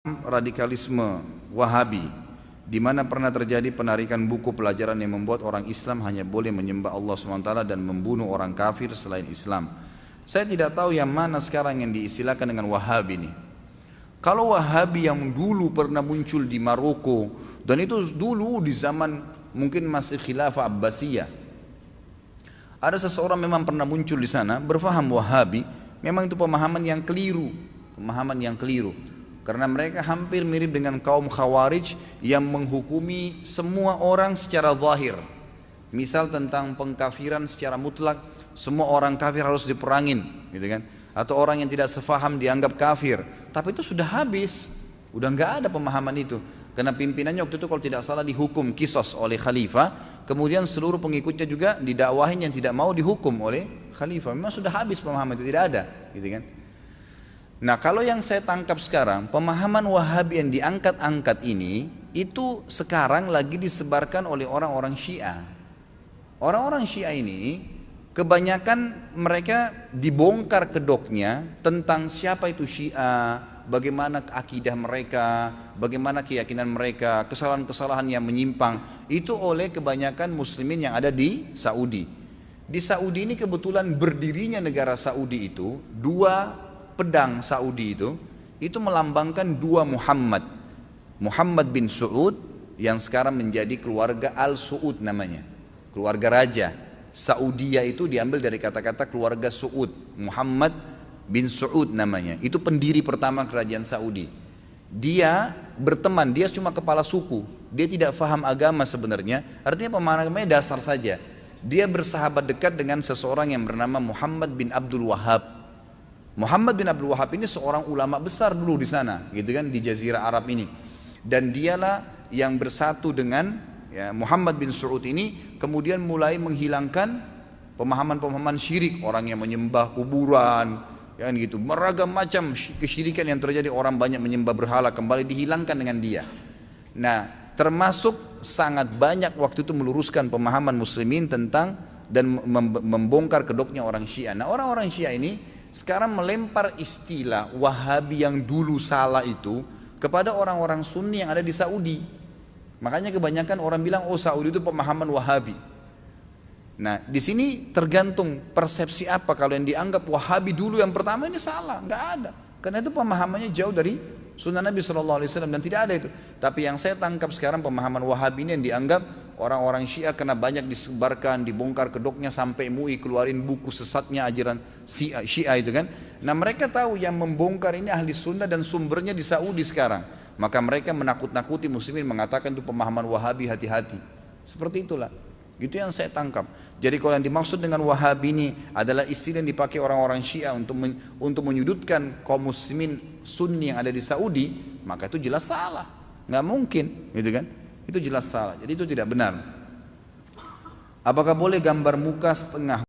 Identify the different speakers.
Speaker 1: radikalisme Wahabi, di mana pernah terjadi penarikan buku pelajaran yang membuat orang Islam hanya boleh menyembah Allah SWT dan membunuh orang kafir selain Islam. Saya tidak tahu yang mana sekarang yang diistilahkan dengan Wahabi ini. Kalau Wahabi yang dulu pernah muncul di Maroko, dan itu dulu di zaman mungkin masih Khilafah Abbasiyah, ada seseorang memang pernah muncul di sana berfaham Wahabi, memang itu pemahaman yang keliru, karena mereka hampir mirip dengan kaum Khawarij yang menghukumi semua orang secara zahir. Misal tentang pengkafiran secara mutlak, semua orang kafir harus diperangin, gitu kan? Atau orang yang tidak sefaham dianggap kafir. Tapi itu sudah habis, udah nggak ada pemahaman itu. Karena pimpinannya waktu itu kalau tidak salah dihukum kisos oleh khalifah, kemudian seluruh pengikutnya juga didakwahin yang tidak mau dihukum oleh khalifah. Memang sudah habis pemahaman itu, tidak ada, gitu kan? Nah, kalau yang saya tangkap sekarang, pemahaman Wahabi yang diangkat-angkat ini, itu sekarang lagi disebarkan oleh orang-orang Syiah. Orang-orang Syiah ini, kebanyakan mereka dibongkar kedoknya tentang siapa itu Syiah, bagaimana akidah mereka, bagaimana keyakinan mereka, kesalahan-kesalahan yang menyimpang, itu oleh kebanyakan muslimin yang ada di Saudi. Di Saudi ini kebetulan berdirinya negara Saudi itu, dua pedang Saudi itu melambangkan dua Muhammad. Muhammad bin Saud yang sekarang menjadi keluarga Al Saud namanya, keluarga raja. Saudia itu diambil dari kata-kata keluarga Saud. Muhammad bin Saud namanya, itu pendiri pertama kerajaan Saudi. Dia berteman, dia cuma kepala suku, dia tidak faham agama sebenarnya, artinya pemahamannya dasar saja. Dia bersahabat dekat dengan seseorang yang bernama Muhammad bin Abdul Wahhab. Muhammad bin Abdul Wahhab ini seorang ulama besar dulu di sana, gitu kan, di Jazirah Arab ini. Dan dialah yang bersatu dengan Muhammad bin Saud ini, kemudian mulai menghilangkan pemahaman-pemahaman syirik, orang yang menyembah kuburan, kan gitu, beragam macam kesyirikan yang terjadi, orang banyak menyembah berhala, kembali dihilangkan dengan dia. Nah, termasuk sangat banyak waktu itu meluruskan pemahaman muslimin tentang dan membongkar kedoknya orang Syiah. Nah, orang-orang Syiah ini sekarang melempar istilah Wahabi yang dulu salah itu kepada orang-orang Sunni yang ada di Saudi. Makanya kebanyakan orang bilang, oh Saudi itu pemahaman Wahabi. Nah, di sini tergantung persepsi apa. Kalau yang dianggap Wahabi dulu yang pertama ini salah, nggak ada. Karena itu pemahamannya jauh dari Sunnah Nabi SAW dan tidak ada itu. Tapi yang saya tangkap sekarang pemahaman Wahabi ini yang dianggap orang-orang Syiah karena banyak disebarkan, dibongkar kedoknya sampai MUI keluarin buku sesatnya ajaran Syiah itu kan. Nah, mereka tahu yang membongkar ini ahli Sunnah dan sumbernya di Saudi sekarang. Maka mereka menakut-nakuti muslimin, mengatakan itu pemahaman Wahabi, hati-hati. Seperti itulah. Itu yang saya tangkap. Jadi kalau yang dimaksud dengan Wahabi ini adalah istilah yang dipakai orang-orang Syiah untuk menyudutkan kaum muslimin Sunni yang ada di Saudi, maka itu jelas salah. Nggak mungkin, gitu kan? Itu jelas salah. Jadi itu tidak benar. Apakah boleh gambar muka setengah